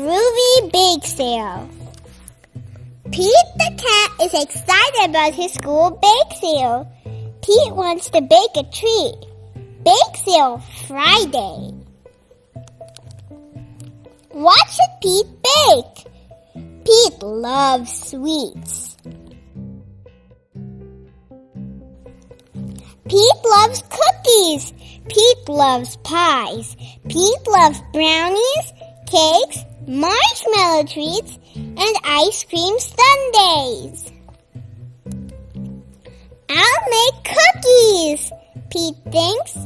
groovy bake sale. Pete the cat is excited about his school bake sale. Pete wants to bake a treat. Bake sale Friday. What should Pete bake? Pete loves sweets. Pete loves cookies. Pete loves pies. Pete loves brownies, cakes, marshmallow treats, and ice cream sundaes. I'll make cookies, Pete thinks.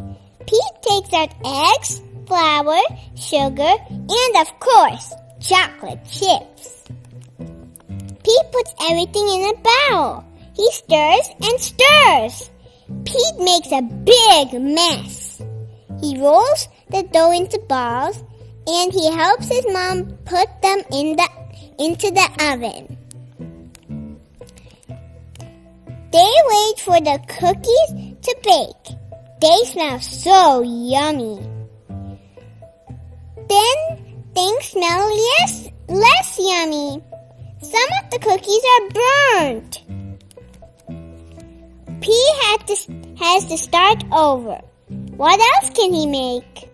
Pete takes out eggs, flour, sugar, and of course, chocolate chips. Pete puts everything in a bowl. He stirs and stirs. Pete makes a big mess. He rolls the dough into balls and he helps his mom put them into the oven. They wait for the cookies to bake. They smell so yummy. Then things smell less yummy. Some of the cookies are burnt. Pete has to start over. What else can he make?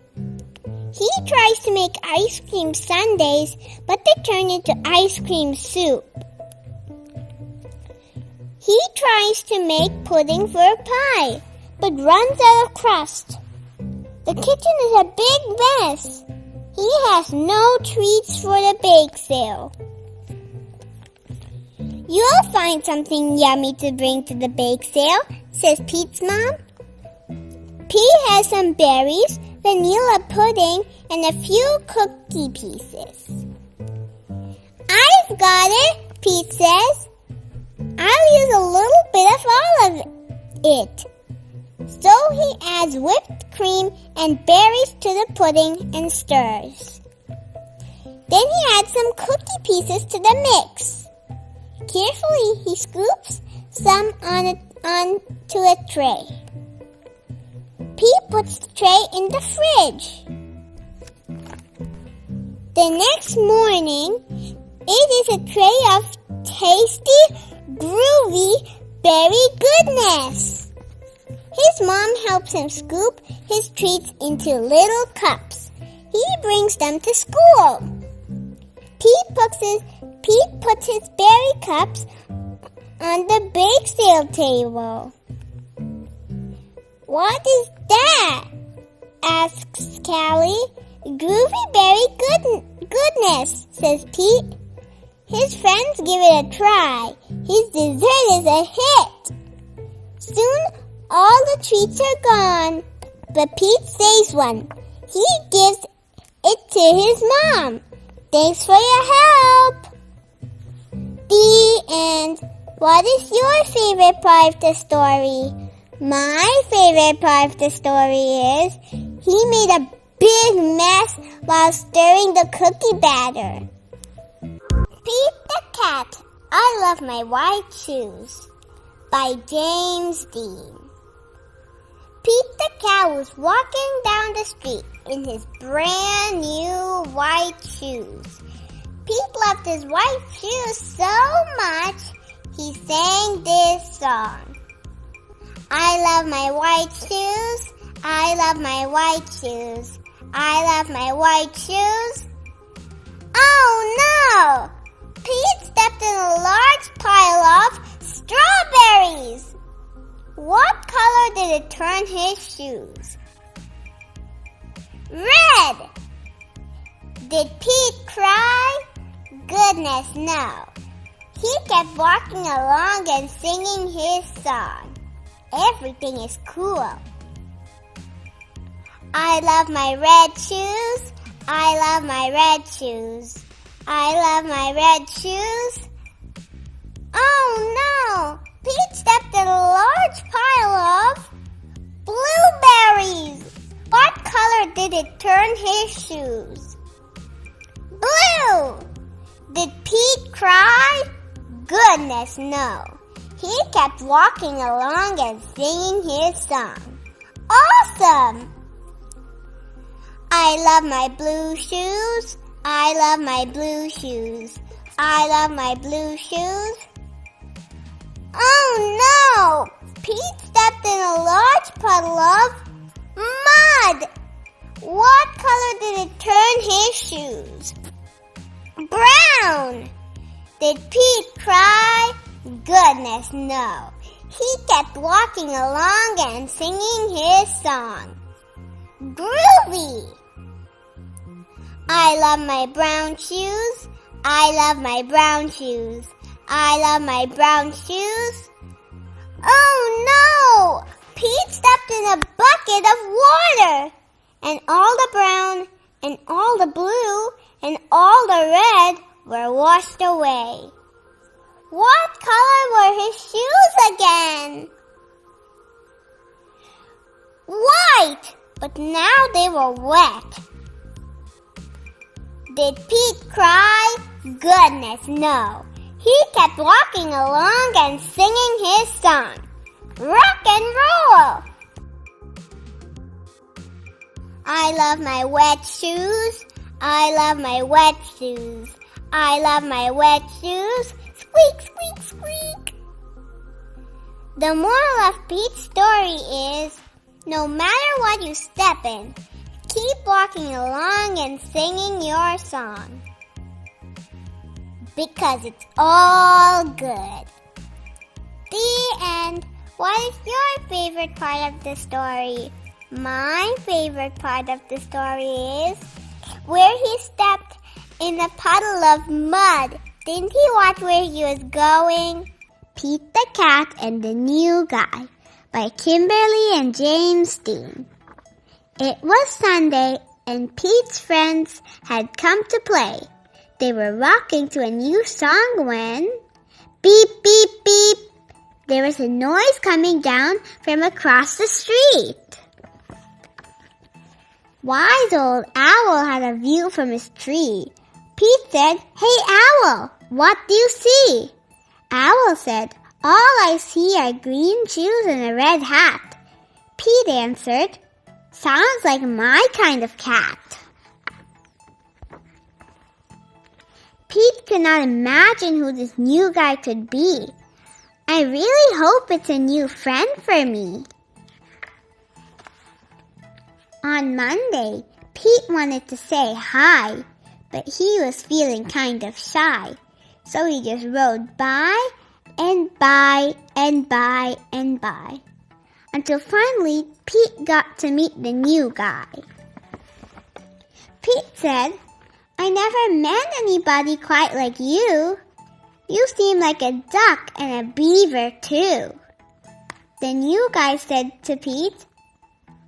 He tries to make ice cream sundaes, but they turn into ice cream soup. He tries to make pudding for a pie, but runs out of crust. The kitchen is a big mess. He has no treats for the bake sale. You'll find something yummy to bring to the bake sale, says Pete's mom. Pete has some berries, vanilla pudding, and a few cookie pieces. I've got it, Pete says. I'll use a little bit of all of it. So he adds whipped cream and berries to the pudding and stirs. Then he adds some cookie pieces to the mix. Carefully, he scoops some onto a tray. Pete puts the tray in the fridge. The next morning, it is a tray of tasty, groovy berry goodness. His mom helps him scoop his treats into little cups. He brings them to school. Pete puts his berry cups on the bake sale table. What is that? Asks Callie. Groovy berry goodness, says Pete. His friends give it a try. His dessert is a hit. Soon all the treats are gone, but Pete saves one. He gives it to his mom. Thanks for your help. The end. What is your favorite part of the story? My favorite part of the story is he made a big mess while stirring the cookie batter. Pete the Cat, I Love My White Shoes by James Dean. Pete the Cat was walking down the street in his brand new white shoes. Pete loved his white shoes so much, he sang this song. I love my white shoes, I love my white shoes, I love my white shoes. Oh no! Pete stepped in a large pile of strawberries. What color did it turn his shoes? Red! Did Pete cry? Goodness, no. He kept walking along and singing his song. Everything is cool. I love my red shoes. I love my red shoes. I love my red shoes. Oh no! Pete stepped in a large pile of blueberries. What color did it turn his shoes? Blue! Did Pete cry? Goodness, no. He kept walking along and singing his song. Awesome! I love my blue shoes. I love my blue shoes. I love my blue shoes. Oh no! Pete stepped in a large puddle of mud. What color did it turn his shoes? Brown. Did Pete cry? Goodness, no. He kept walking along and singing his song. Groovy. I love my brown shoes. I love my brown shoes. I love my brown shoes. Oh no! Pete stepped in a bucket of water. And all the brown and all the blue and all the red were washed away. What color were his shoes again? White, but now they were wet. Did Pete cry? Goodness, no. He kept walking along and singing his song. Rock and roll! I love my wet shoes. I love my wet shoes. I love my wet shoes. Squeak, squeak, squeak. The moral of Pete's story is, no matter what you step in, keep walking along and singing your song. Because it's all good. The end. What is your favorite part of the story? My favorite part of the story is where he stepped in a puddle of mud. Didn't he watch where he was going? Pete the Cat and the New Guy by Kimberly and James Dean. It was Sunday and Pete's friends had come to play. They were rocking to a new song when, beep, beep, beep, there was a noise coming down from across the street. Wise Old Owl had a view from his tree. Pete said, "Hey, Owl, what do you see?" Owl said, "All I see are green shoes and a red hat." Pete answered, "Sounds like my kind of cat." Pete could not imagine who this new guy could be. I really hope it's a new friend for me. On Monday, Pete wanted to say hi, but he was feeling kind of shy. So he just rode by and by and by and by, until finally Pete got to meet the new guy. Pete said, "I never met anybody quite like you. You seem like a duck and a beaver too." The new guy said to Pete,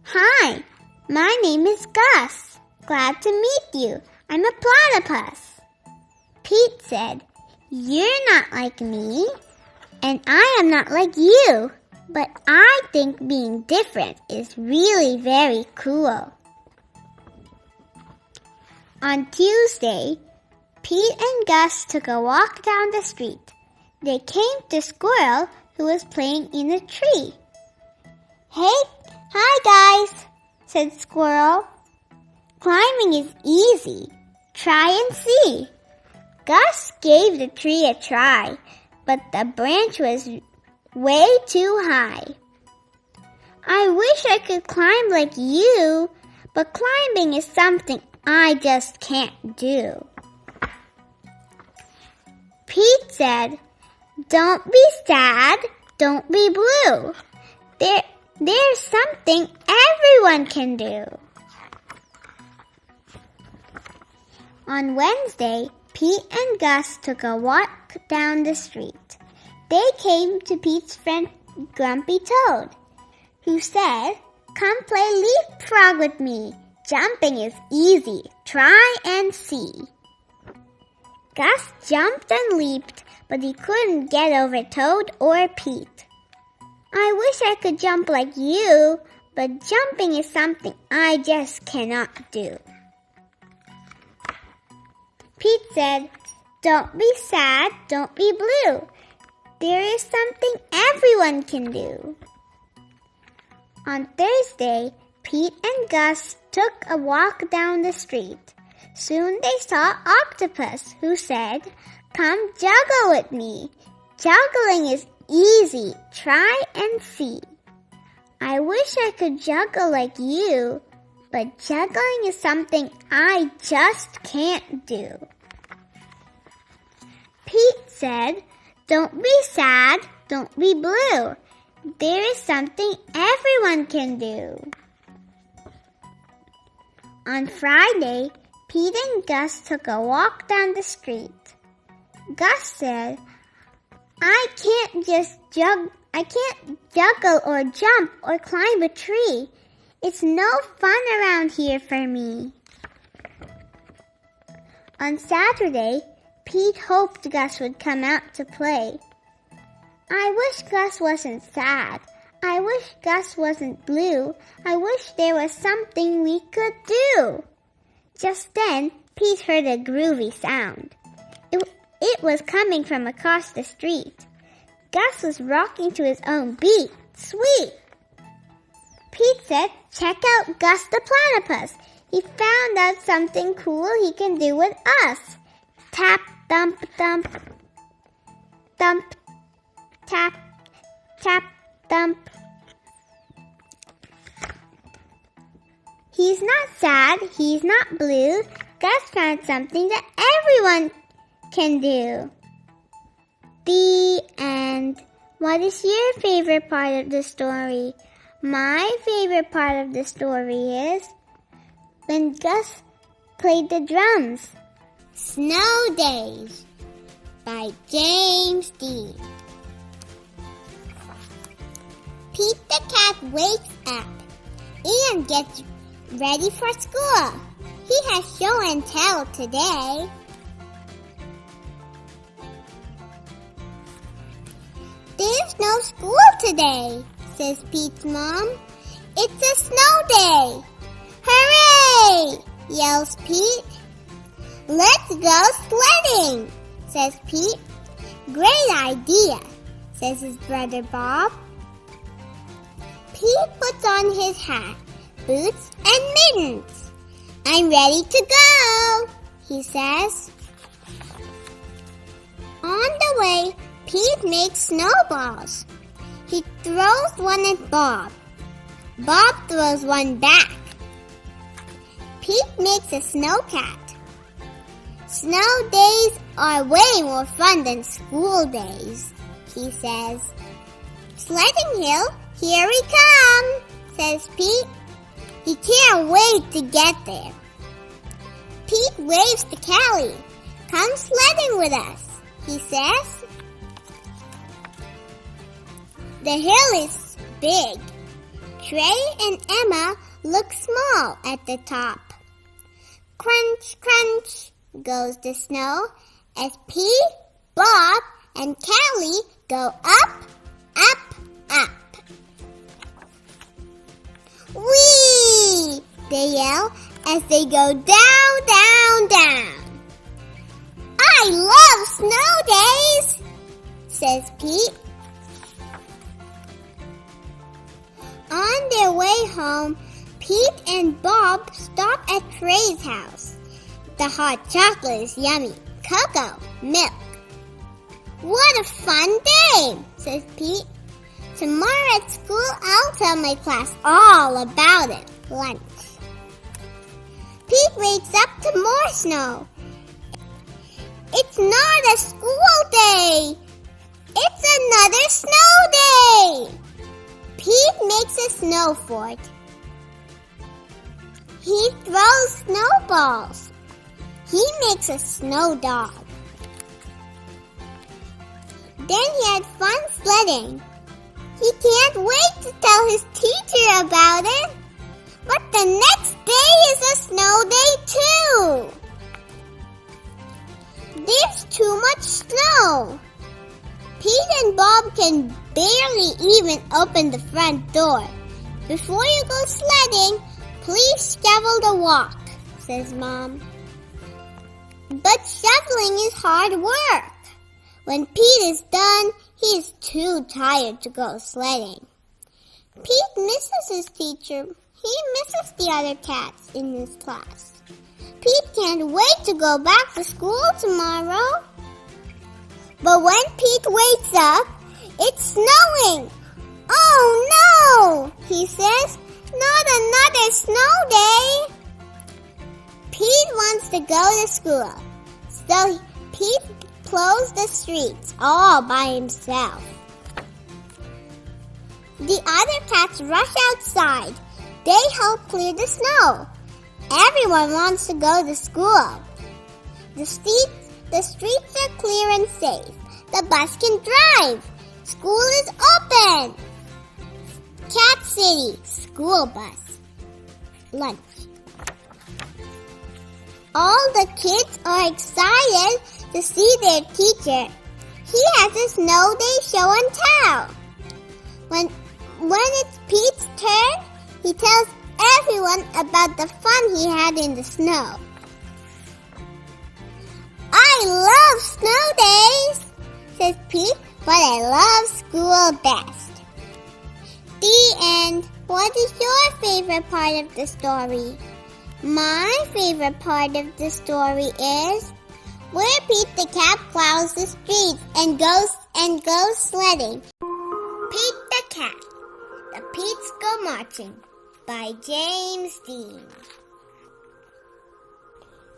"Hi, my name is Gus. Glad to meet you. I'm a platypus." Pete said, "You're not like me, and I am not like you, but I think being different is really very cool." On Tuesday, Pete and Gus took a walk down the street. They came to Squirrel, who was playing in a tree. Hi guys," said Squirrel. "Climbing is easy. Try and see." Gus gave the tree a try, but the branch was way too high. "I wish I could climb like you, but climbing is something I just can't do." Pete said, "Don't be sad, don't be blue. There's something everyone can do." On Wednesday, Pete and Gus took a walk down the street. They came to Pete's friend Grumpy Toad, who said, "Come play leapfrog with me. Jumping is easy. Try and see." Gus jumped and leaped, but he couldn't get over Toad or Pete. "I wish I could jump like you, but jumping is something I just cannot do." Pete said, "Don't be sad, don't be blue. There is something everyone can do." On Thursday, Pete and Gus took a walk down the street. Soon they saw Octopus, who said, "Come juggle with me. Juggling is easy. Try and see." "I wish I could juggle like you, but juggling is something I just can't do." Pete said, "Don't be sad, don't be blue. There is something everyone can do." On Friday, Pete and Gus took a walk down the street. Gus said, I can't juggle or jump or climb a tree. It's no fun around here for me." On Saturday, Pete hoped Gus would come out to play. "I wish Gus wasn't sad. I wish Gus wasn't blue. I wish there was something we could do." Just then, Pete heard a groovy sound. It was coming from across the street. Gus was rocking to his own beat. Sweet! Pete said, "Check out Gus the Platypus. He found out something cool he can do with us." Tap, thump, thump. Thump, tap, tap, thump. He's not sad. He's not blue. Gus found something that everyone can do. The end. What is your favorite part of the story? My favorite part of the story is when Gus played the drums. Snow Days by James D. Pete the cat wakes up and gets ready for school. He has show and tell today. "There's no school today," says Pete's mom. "It's a snow day." "Hooray!" yells Pete. "Let's go sledding," says Pete. "Great idea," says his brother Bob. Pete puts on his hat, boots, and mittens. "I'm ready to go," he says. On the way, Pete makes snowballs. He throws one at Bob. Bob throws one back. Pete makes a snowcat. "Snow days are way more fun than school days," he says. "Sledding Hill, here we come," says Pete. He can't wait to get there. Pete waves to Callie. "Come sledding with us," he says. The hill is big. Trey and Emma look small at the top. Crunch, crunch goes the snow as Pete, Bob, and Callie go up, up, up. "Whee!" they yell as they go down, down, down. "I love snow days," says Pete. On their way home, Pete and Bob stop at Trey's house. The hot chocolate is yummy. Cocoa, milk. "What a fun day," says Pete. "Tomorrow at school, I'll tell my class all about it." Lunch. Pete wakes up to more snow. "It's not a school day. It's another snow day." Pete makes a snow fort. He throws snowballs. He makes a snow dog. Then he had fun sledding. He can't wait to tell his teacher about it. But the next day is a snow day too. There's too much snow. Pete and Bob can barely even open the front door. "Before you go sledding, please shovel the walk," says Mom. But shoveling is hard work. When Pete is done, he is too tired to go sledding. Pete misses his teacher. He misses the other cats in his class. Pete can't wait to go back to school tomorrow. But when Pete wakes up, it's snowing. Oh no, he says, not another snow day. Pete wants to go to school, so Pete plows the streets all by himself. The other cats rush outside. They help clear the snow. Everyone wants to go to school. The streets are clear and safe. The bus can drive. School is open. Cat City, school bus. Lunch. All the kids are excited to see their teacher. He has a snow day show and tell. When it's Pete's turn, he tells everyone about the fun he had in the snow. I love snow days, says Pete, but I love school best. The end. What is your favorite part of the story? My favorite part of the story is where Pete the cat plows the streets and goes sledding. Pete the Cat, The Petes Go Marching by James Dean.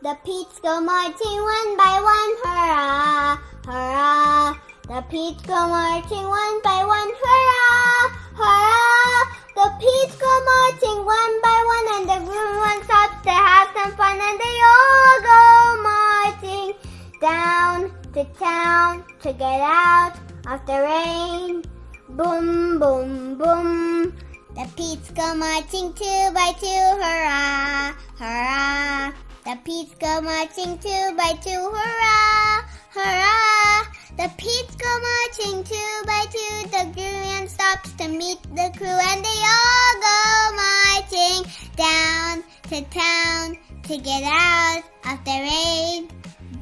The Petes go marching one by one, hurrah, hurrah. The Petes go marching one by one, hurrah, hurrah. The Petes go marching one by one, and the groom one stops to have some fun, and they all go marching down to town to get out of the rain. Boom, boom, boom. The Petes go marching two by two, hurrah, hurrah. The Petes go marching two by two, hurrah, hurrah. The Petes go marching two by two. The groom stops to meet the crew, and they all go marching down to town to get out of the rain.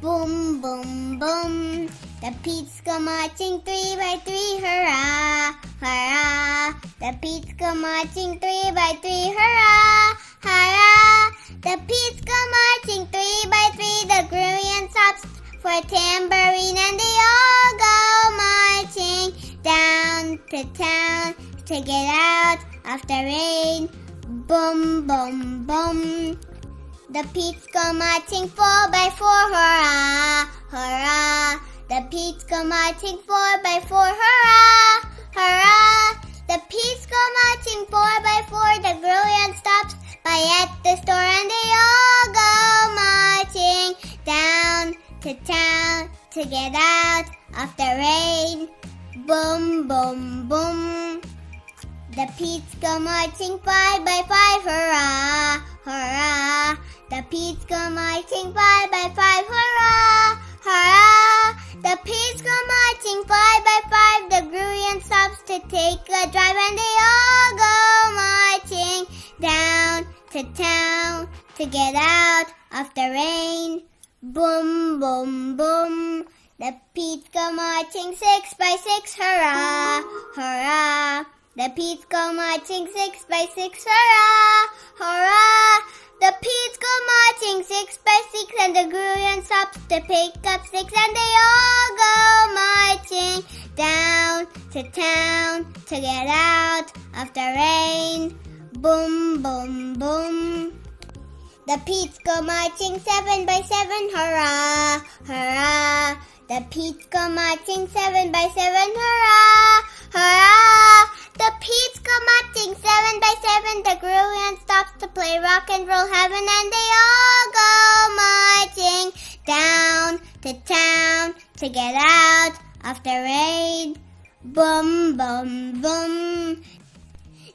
Boom, boom, boom. The Petes go marching three by three, hurrah, hurrah. The Petes go marching three by three, hurrah, hurrah. The Petes go marching three by three. The groom stops for a tambourine, and they all go marching down to town to get out of the rain. Boom, boom, boom. The Petes go marching four by four, hurrah, hurrah. The Petes go marching four by four, hurrah, hurrah. The Petes go marching four by four. The groom stops by at the store, and they all go marching down to town to get out of the rain. Boom, boom, boom. The Petes go marching five by five, hurrah, hurrah. The Petes go marching five by five, hurrah, hurrah. The Petes go marching five by five. The groom stops to take a drive, and they all go marching down to town to get out of the rain. Boom, boom, boom. The Petes go marching six by six, hurrah, hurrah. The Petes go marching six by six, hurrah, hurrah. The Petes go marching six by six, and the groom stops to pick up six, and they all go marching down to town to get out of the rain. Boom, boom, boom. The Petes go marching seven by seven, hurrah, hurrah. The Petes go marching seven by seven, hurrah, hurrah. The Petes go marching seven by seven. The groom stops to play rock and roll heaven, and they all go marching down to town to get out of the rain. Boom, boom, boom.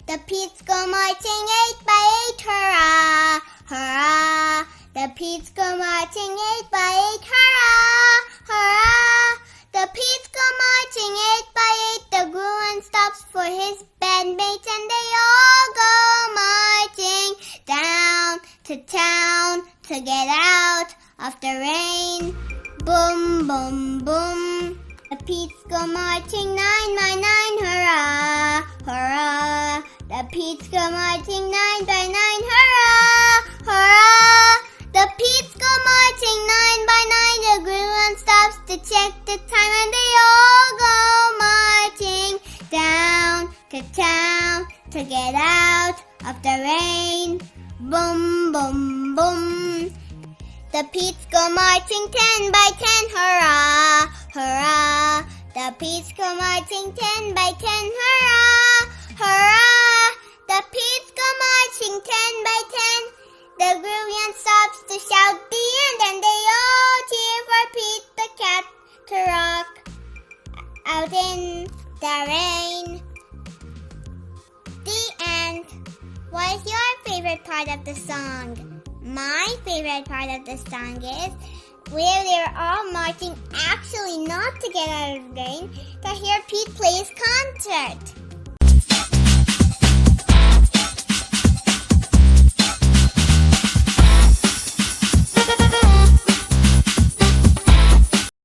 The Petes go marching eight by eight, hurrah, hurrah. The Petes go marching eight by eight, hurrah, hurrah. The Petes go marching eight by eight. The groom stops for his bandmates, and they all go marching down to town to get out of the rain. Boom, boom, boom. The Petes go marching nine by nine, hurrah, hurrah. The Petes go marching nine by nine, hurrah, hurrah. The Petes check the time and they all go marching down to town to get out of the rain. Boom, boom, boom. The Pete's go marching 10 by 10, hurrah, hurrah. The Pete's go marching 10 by 10, hurrah, hurrah. The Pete's go marching 10 by 10. The Groovyan stops to shout the end, and they all cheer for Pete the cat to rock out in the rain. The end. What is your favorite part of the song? My favorite part of the song is where they're all marching, actually not to get out of the rain, to hear Pete play his concert.